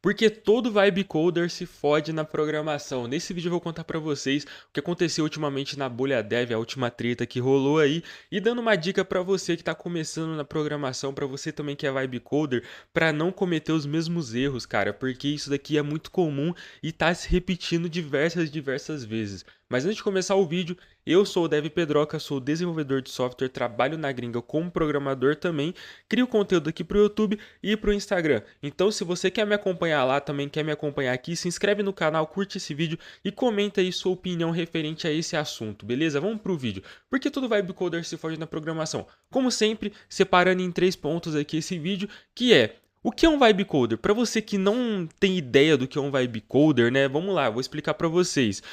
Porque todo vibe coder se fode na programação. Nesse vídeo eu vou contar pra vocês o que aconteceu ultimamente na bolha dev, a última treta que rolou aí, e dando uma dica pra você que tá começando na programação, pra você também que é vibe coder, pra não cometer os mesmos erros, cara, porque isso daqui é muito comum e tá se repetindo diversas vezes. Mas antes de começar o vídeo, eu sou o Dev Pedroca, sou desenvolvedor de software, trabalho na gringa como programador também, crio conteúdo aqui pro YouTube e pro Instagram. Então, se você quer me acompanhar lá, também quer me acompanhar aqui, se inscreve no canal, curte esse vídeo e comenta aí sua opinião referente a esse assunto, beleza? Vamos pro vídeo. Por que todo vibe coder se foge na programação? Como sempre, separando em 3 pontos aqui esse vídeo, que é o que é um vibe coder? Para você que não tem ideia do que é um vibe coder, né? Vamos lá, vou explicar para vocês.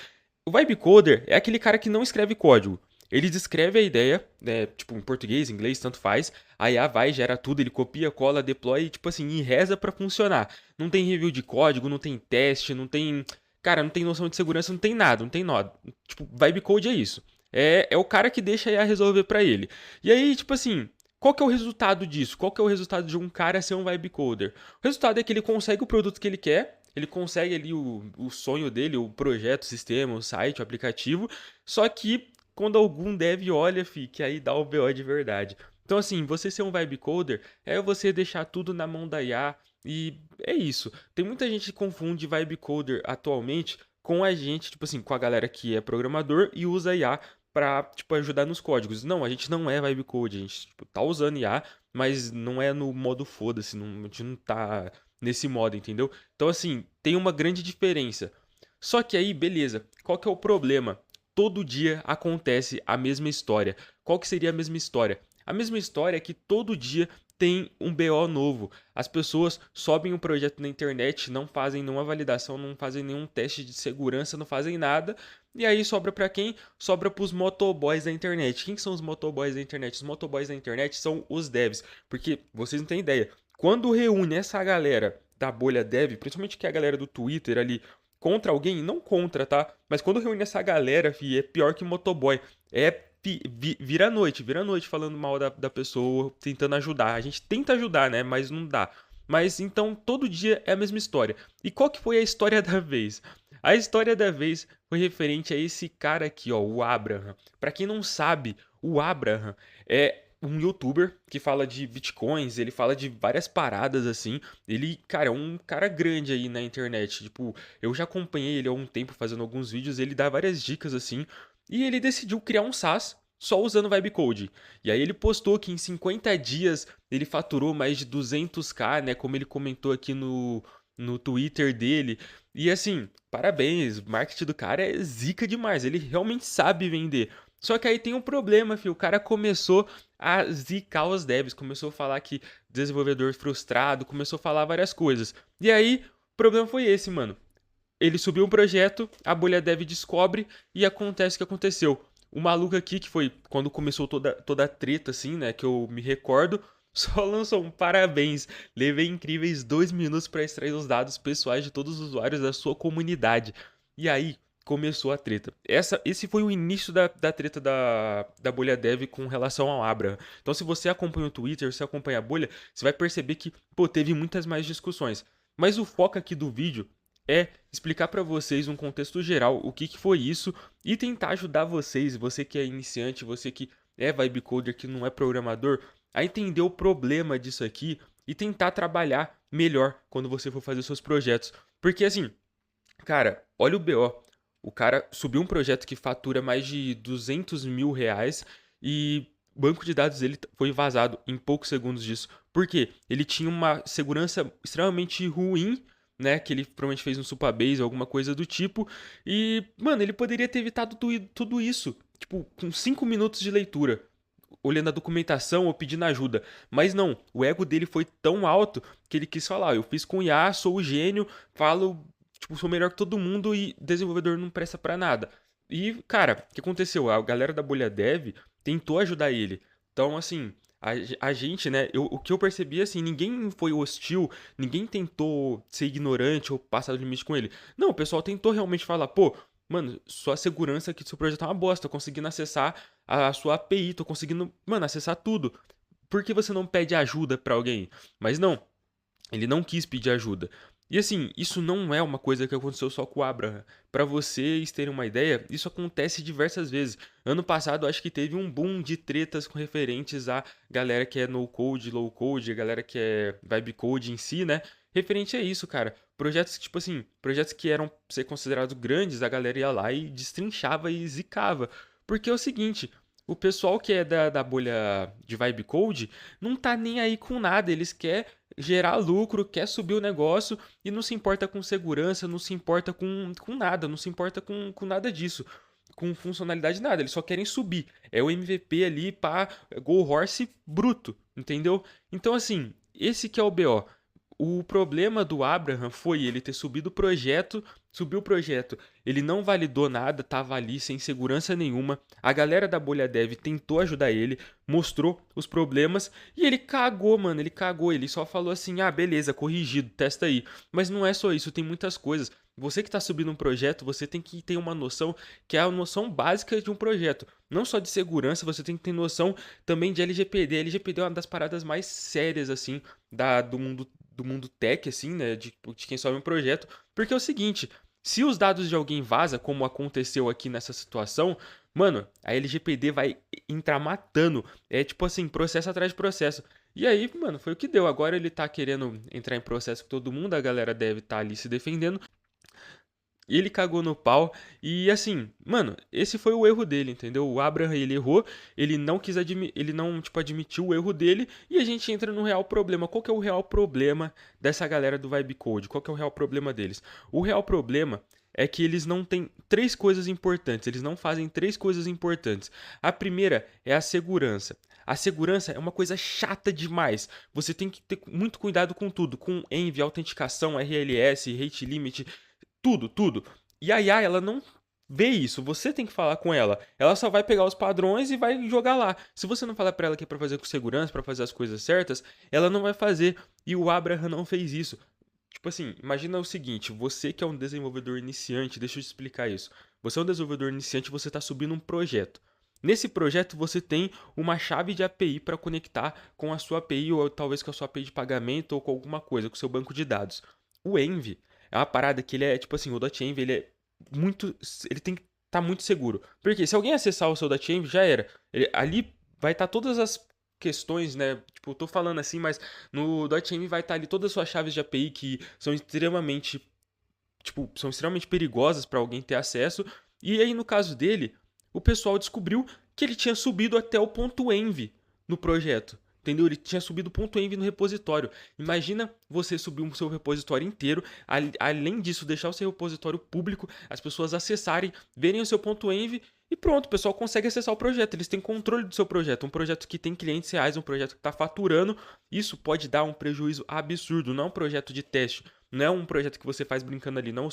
O vibe coder é aquele cara que não escreve código. Ele descreve a ideia, né, tipo em português, inglês, tanto faz. A IA vai, gera tudo, ele copia, cola, deploy, e, tipo assim, e reza pra funcionar. Não tem review de código, não tem teste, não tem, cara, não tem noção de segurança, não tem nada, não tem nó. Tipo, vibe code é isso. É o cara que deixa a IA resolver pra ele. E aí, tipo assim, qual que é o resultado disso? Qual que é o resultado de um cara ser um vibe coder? O resultado é que ele consegue o produto que ele quer, ele consegue ali o sonho dele, o projeto, o sistema, o site, o aplicativo, só que quando algum dev olha, que aí dá o BO de verdade. Então, assim, você ser um vibe coder é você deixar tudo na mão da IA e é isso. Tem muita gente que confunde vibe coder atualmente com a gente, tipo assim, com a galera que é programador e usa IA pra, tipo, ajudar nos códigos. Não, a gente não é vibe code, a gente, tipo, tá usando IA, mas não é no modo foda-se, a gente não tá nesse modo, entendeu? Então, assim, tem uma grande diferença. Só que aí, beleza, qual que é o problema? Todo dia acontece a mesma história. Qual que seria a mesma história? A mesma história é que todo dia tem um BO novo. As pessoas sobem um projeto na internet, não fazem nenhuma validação, não fazem nenhum teste de segurança, não fazem nada. E aí sobra para quem? Sobra para os motoboys da internet. Quem são os motoboys da internet? Os motoboys da internet são os devs. Porque vocês não têm ideia. Quando reúne essa galera da bolha dev, principalmente que é a galera do Twitter ali, contra alguém, não contra, tá? Mas quando reúne essa galera, é pior que motoboy. Vira noite falando mal da pessoa, tentando ajudar. A gente tenta ajudar, né? Mas não dá. Mas então todo dia é a mesma história. E qual que foi a história da vez? A história da vez foi referente a esse cara aqui, ó, o Abraham. Pra quem não sabe, o Abraham é um youtuber que fala de bitcoins, ele fala de várias paradas assim. Ele, cara, é um cara grande aí na internet. Tipo, eu já acompanhei ele há um tempo fazendo alguns vídeos, ele dá várias dicas assim. E ele decidiu criar um SaaS só usando Vibecode. E aí ele postou que em 50 dias ele faturou mais de 200k, né? Como ele comentou aqui no Twitter dele. E assim, parabéns, o marketing do cara é zica demais, ele realmente sabe vender. Só que aí tem um problema, filho. O cara começou a zicar os devs, começou a falar que desenvolvedor frustrado, começou a falar várias coisas. E aí, o problema foi esse, mano. Ele subiu um projeto, a bolha dev descobre e acontece o que aconteceu. O maluco aqui, que foi quando começou toda a treta, assim, né, que eu me recordo, só lançou um parabéns. Levei incríveis 2 minutos para extrair os dados pessoais de todos os usuários da sua comunidade. E aí, começou a treta. Esse foi o início da treta da bolha dev com relação ao Abraham. Então, se você acompanha o Twitter, se acompanha a bolha, você vai perceber que, pô, teve muitas mais discussões. Mas o foco aqui do vídeo é explicar para vocês um contexto geral, o que foi isso, e tentar ajudar vocês, você que é iniciante, você que é vibe coder, que não é programador, a entender o problema disso aqui e tentar trabalhar melhor quando você for fazer seus projetos. Porque assim, cara, olha o BO. O cara subiu um projeto que fatura mais de 200 mil reais e o banco de dados dele foi vazado em poucos segundos disso. Por quê? Ele tinha uma segurança extremamente ruim, né? Que ele provavelmente fez um Supabase ou alguma coisa do tipo. E, mano, ele poderia ter evitado tudo isso, tipo, com 5 minutos de leitura, olhando a documentação ou pedindo ajuda. Mas não, o ego dele foi tão alto que ele quis falar: eu fiz com IA, sou o gênio, falo, tipo, sou melhor que todo mundo e desenvolvedor não presta pra nada. E, cara, o que aconteceu? A galera da bolha dev tentou ajudar ele. Então, assim, a gente, né, o que eu percebi, assim, ninguém foi hostil, ninguém tentou ser ignorante ou passar do limite com ele. Não, o pessoal tentou realmente falar: pô, mano, sua segurança aqui do seu projeto é uma bosta, tô conseguindo acessar a sua API, tô conseguindo, mano, acessar tudo. Por que você não pede ajuda pra alguém? Mas não, ele não quis pedir ajuda. E assim, isso não é uma coisa que aconteceu só com o Abraham. Para vocês terem uma ideia, isso acontece diversas vezes. Ano passado, acho que teve um boom de tretas com referentes a galera que é no code, low code, a galera que é vibe code em si, né? Referente a isso, cara. Projetos que, tipo assim, projetos que eram pra ser considerados grandes, a galera ia lá e destrinchava e zicava. Porque é o seguinte, o pessoal que é da bolha de vibe code não tá nem aí com nada, eles querem gerar lucro, quer subir o negócio e não se importa com segurança, não se importa com nada, não se importa com nada disso. Com funcionalidade nada, eles só querem subir. É o MVP ali para Go Horse bruto, entendeu? Então assim, esse que é o BO. O problema do Abraham foi ele ter subido o projeto, subiu o projeto, ele não validou nada, tava ali sem segurança nenhuma. A galera da bolha dev tentou ajudar ele, mostrou os problemas e ele cagou, mano, ele cagou, ele só falou assim: "Ah, beleza, corrigido, testa aí". Mas não é só isso, tem muitas coisas. Você que está subindo um projeto, você tem que ter uma noção que é a noção básica de um projeto. Não só de segurança, você tem que ter noção também de LGPD. LGPD é uma das paradas mais sérias, assim, do mundo tech, assim, né? De quem sobe um projeto. Porque é o seguinte, se os dados de alguém vaza, como aconteceu aqui nessa situação, mano, a LGPD vai entrar matando. É tipo assim, processo atrás de processo. E aí, mano, foi o que deu. Agora ele tá querendo entrar em processo com todo mundo, a galera deve estar ali se defendendo. Ele cagou no pau e assim, mano, esse foi o erro dele, entendeu? O Abraham, ele errou, ele não quis ele não, tipo, admitiu o erro dele e a gente entra no real problema. Qual que é o real problema dessa galera do Vibe Code? Qual que é o real problema deles? O real problema é que eles não têm três coisas importantes, eles não fazem três coisas importantes. A primeira é a segurança. A segurança é uma coisa chata demais. Você tem que ter muito cuidado com tudo, com env, autenticação, RLS, rate limit, tudo, tudo. E a IA, ela não vê isso. Você tem que falar com ela. Ela só vai pegar os padrões e vai jogar lá. Se você não falar pra ela que é pra fazer com segurança, pra fazer as coisas certas, ela não vai fazer. E o Abraham não fez isso. Tipo assim, imagina o seguinte, você que é um desenvolvedor iniciante, deixa eu te explicar isso. Você é um desenvolvedor iniciante, você está subindo um projeto. Nesse projeto você tem uma chave de API para conectar com a sua API ou talvez com a sua API de pagamento ou com alguma coisa, com o seu banco de dados. O Envy é uma parada que ele é, tipo assim, o .env, ele é muito, ele tem que estar muito seguro. Porque se alguém acessar o seu .env, já era. Ali vai estar todas as questões, né? Tipo, eu tô falando assim, mas no .env vai estar ali todas as suas chaves de API que são extremamente, tipo, são extremamente perigosas para alguém ter acesso. E aí, no caso dele, o pessoal descobriu que ele tinha subido até o ponto .env no projeto. Entendeu? Ele tinha subido o ponto .env no repositório. Imagina você subir o seu repositório inteiro, além disso, deixar o seu repositório público, as pessoas acessarem, verem o seu ponto .env e pronto, o pessoal consegue acessar o projeto. Eles têm controle do seu projeto. Um projeto que tem clientes reais, um projeto que está faturando. Isso pode dar um prejuízo absurdo. Não é um projeto de teste. Não é um projeto que você faz brincando ali, não o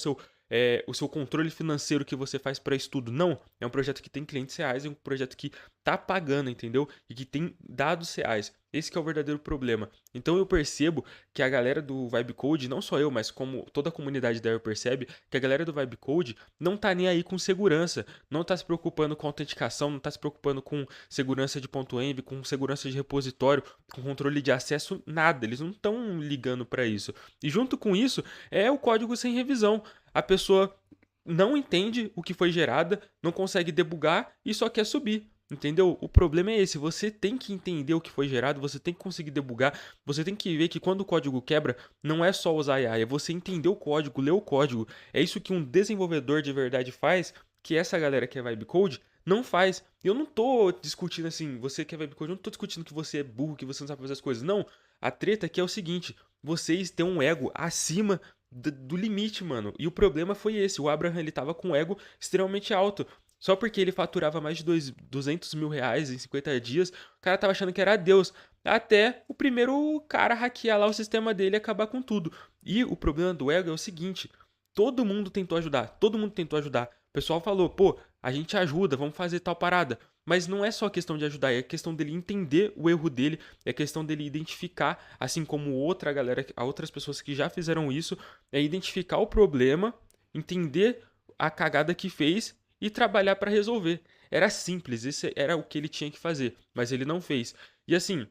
seu controle financeiro que você faz para estudo. Não, é um projeto que tem clientes reais, é um projeto que tá pagando, entendeu? E que tem dados reais. Esse que é o verdadeiro problema. Então eu percebo que a galera do Vibe Code, não só eu, mas como toda a comunidade dela percebe, que a galera do Vibe Code não tá nem aí com segurança, não tá se preocupando com autenticação, não tá se preocupando com segurança de ponto .env, com segurança de repositório, com controle de acesso, nada. Eles não estão ligando para isso. E junto com isso, é o código sem revisão. A pessoa não entende o que foi gerada, não consegue debugar e só quer subir. Entendeu? O problema é esse, você tem que entender o que foi gerado, você tem que conseguir debugar, você tem que ver que quando o código quebra, não é só usar AI, é você entender o código, ler o código. É isso que um desenvolvedor de verdade faz, que essa galera que é vibe code não faz. Eu não tô discutindo assim, você que é vibe code, eu não tô discutindo que você é burro, que você não sabe fazer as coisas. Não, a treta aqui é o seguinte, vocês têm um ego acima do limite, mano. E o problema foi esse, o Abraham ele tava com um ego extremamente alto. Só porque ele faturava mais de 200 mil reais em 50 dias, o cara tava achando que era Deus. Até o primeiro cara hackear lá o sistema dele e acabar com tudo. E o problema do ego é o seguinte: todo mundo tentou ajudar, todo mundo tentou ajudar. O pessoal falou, pô, a gente ajuda, vamos fazer tal parada. Mas não é só questão de ajudar, é questão dele entender o erro dele, é questão dele identificar, assim como outra galera, outras pessoas que já fizeram isso, é identificar o problema, entender a cagada que fez e trabalhar para resolver. Era simples, esse era o que ele tinha que fazer, mas ele não fez. E assim,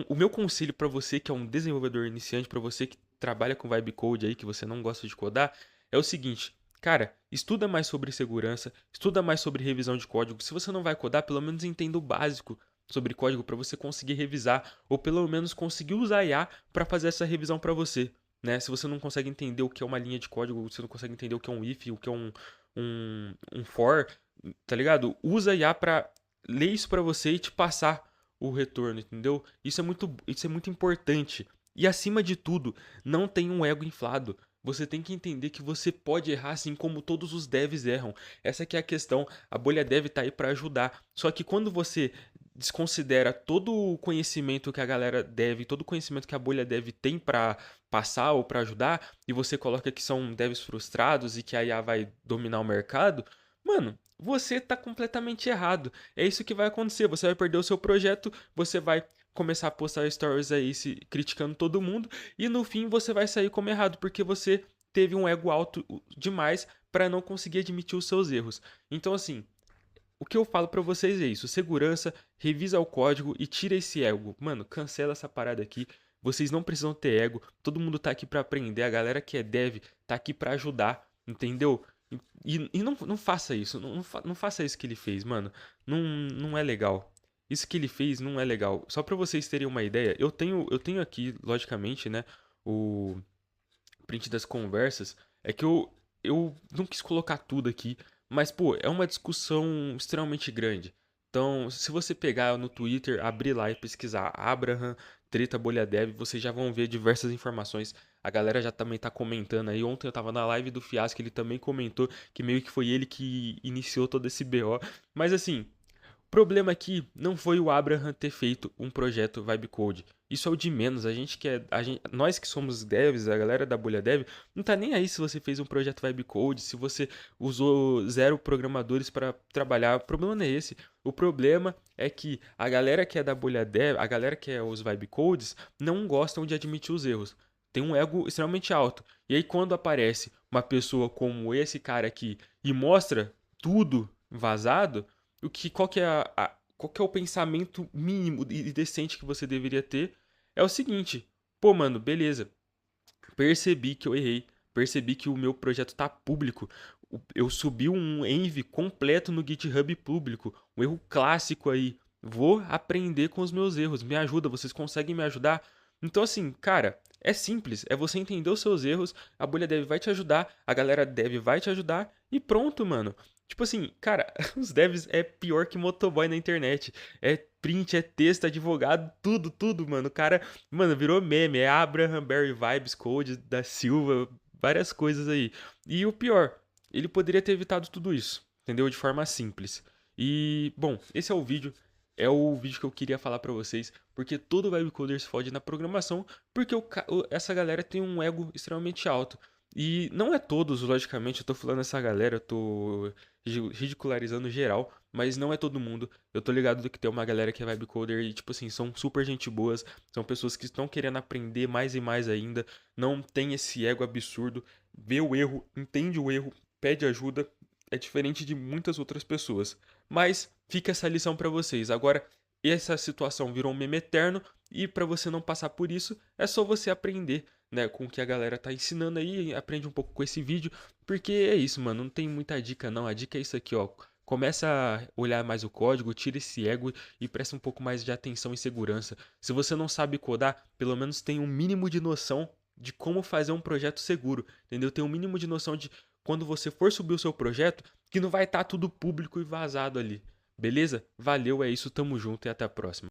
o meu conselho para você que é um desenvolvedor iniciante, para você que trabalha com vibe code aí, que você não gosta de codar, é o seguinte, cara, estuda mais sobre segurança, estuda mais sobre revisão de código. Se você não vai codar, pelo menos entenda o básico sobre código para você conseguir revisar ou pelo menos conseguir usar IA para fazer essa revisão para você, né? Se você não consegue entender o que é uma linha de código, você não consegue entender o que é um if, o que é um for, tá ligado? Usa IA para ler isso para você e te passar o retorno, entendeu? Isso é muito importante. E acima de tudo, não tem um ego inflado. Você tem que entender que você pode errar assim como todos os devs erram. Essa que é a questão. A bolha dev tá aí para ajudar. Só que quando você desconsidera todo o conhecimento que a galera deve, todo o conhecimento que a bolha dev tem para passar ou para ajudar, e você coloca que são devs frustrados e que a IA vai dominar o mercado, mano, você tá completamente errado. É isso que vai acontecer. Você vai perder o seu projeto, você vai começar a postar stories aí criticando todo mundo e no fim você vai sair como errado porque você teve um ego alto demais para não conseguir admitir os seus erros. Então assim, o que eu falo pra vocês é isso, segurança, revisa o código e tira esse ego. Mano, cancela essa parada aqui. Vocês não precisam ter ego, todo mundo tá aqui pra aprender, a galera que é dev tá aqui pra ajudar, entendeu? E não faça isso, não faça isso que ele fez, mano. Não é legal. Isso que ele fez não é legal. Só pra vocês terem uma ideia, eu tenho aqui, logicamente, né, o print das conversas. É que eu não quis colocar tudo aqui, mas, pô, é uma discussão extremamente grande. Então, se você pegar no Twitter, abrir lá e pesquisar Abraham, treta bolha dev, vocês já vão ver diversas informações. A galera já também tá comentando aí. Ontem eu tava na live do Fiasco, ele também comentou que meio que foi ele que iniciou todo esse BO. Mas assim, o problema aqui não foi o Abraham ter feito um projeto Vibe Code. Isso é o de menos. Nós que somos devs, a galera da bolha dev, não tá nem aí se você fez um projeto Vibe Code, se você usou 0 programadores para trabalhar. O problema não é esse. O problema é que a galera que é da bolha dev, a galera que é os Vibe Codes, não gostam de admitir os erros. Tem um ego extremamente alto. E aí quando aparece uma pessoa como esse cara aqui e mostra tudo vazado, qual que é o pensamento mínimo e decente que você deveria ter? É o seguinte, pô, mano, beleza. Percebi que eu errei. Percebi que o meu projeto tá público. Eu subi um env completo no GitHub público. Um erro clássico aí. Vou aprender com os meus erros. Me ajuda, vocês conseguem me ajudar? Então, assim, cara, é simples. É você entender os seus erros. A bolha dev vai te ajudar. A galera dev vai te ajudar. E pronto, mano. Tipo assim, cara, os devs é pior que motoboy na internet. É print, é texto, advogado, tudo, mano. O cara, mano, virou meme. É Abraham, Barry Vibes, Code da Silva, várias coisas aí. E o pior, ele poderia ter evitado tudo isso, entendeu? De forma simples. E, bom, esse é o vídeo. É o vídeo que eu queria falar pra vocês, porque todo vibe coder se fode na programação, porque essa galera tem um ego extremamente alto. E não é todos, logicamente, eu tô falando essa galera, eu tô ridicularizando geral, mas não é todo mundo. Eu tô ligado do que tem uma galera que é vibe coder e, tipo assim, são super gente boas, são pessoas que estão querendo aprender mais e mais ainda, não tem esse ego absurdo, vê o erro, entende o erro, pede ajuda, é diferente de muitas outras pessoas. Mas fica essa lição pra vocês. Agora, essa situação virou um meme eterno e pra você não passar por isso, é só você aprender, né, com o que a galera tá ensinando aí, aprende um pouco com esse vídeo, porque é isso, mano, não tem muita dica não, a dica é isso aqui, ó. Começa a olhar mais o código, tira esse ego e presta um pouco mais de atenção e segurança. Se você não sabe codar, pelo menos tem um mínimo de noção de como fazer um projeto seguro, entendeu? Tem um mínimo de noção de quando você for subir o seu projeto, que não vai estar tudo público e vazado ali. Beleza? Valeu, é isso, tamo junto e até a próxima.